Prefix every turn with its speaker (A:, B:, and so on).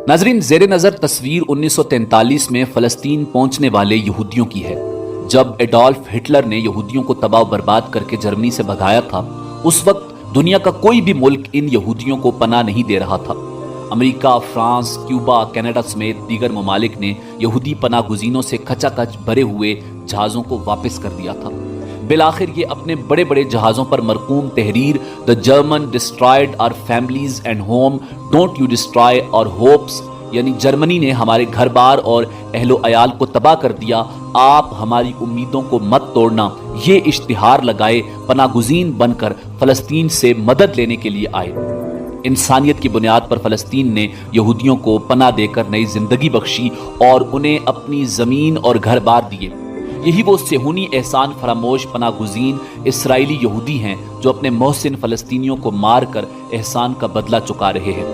A: नाजरीन, जेर नज़र तस्वीर 1943 में फ़लस्तीन पहुंचने वाले यहूदियों की है। जब एडोल्फ हिटलर ने यहूदियों को तबाह बर्बाद करके जर्मनी से भगाया था, उस वक्त दुनिया का कोई भी मुल्क इन यहूदियों को पनाह नहीं दे रहा था। अमेरिका, फ्रांस, क्यूबा, कनाडा समेत दीगर ममालिक ने यहूदी पनाह गुज़ीनों से खचाखच भरे हुए जहाज़ों को वापस कर दिया था। बिलाखिर ये अपने बड़े बड़े जहाज़ों पर मरकूम तहरीर the German destroyed our families and home, don't you destroy our hopes, यानी जर्मनी ने हमारे घर बार और अहलो अयाल को तबाह कर दिया, आप हमारी उम्मीदों को मत तोड़ना, ये इश्तिहार लगाए पनागुज़ीन बनकर फ़लस्तीन से मदद लेने के लिए आए। इंसानियत की बुनियाद पर फ़लस्तीन ने यहूदियों को पनाह देकर नई जिंदगी बख्शी और उन्हें अपनी ज़मीन और घर बार दिए। यही वो सेहूनी एहसान फरामोश पनागुज़ीन इसराइली यहूदी हैं जो अपने मोहसिन फ़लस्तीनियों को मार कर एहसान का बदला चुका रहे हैं।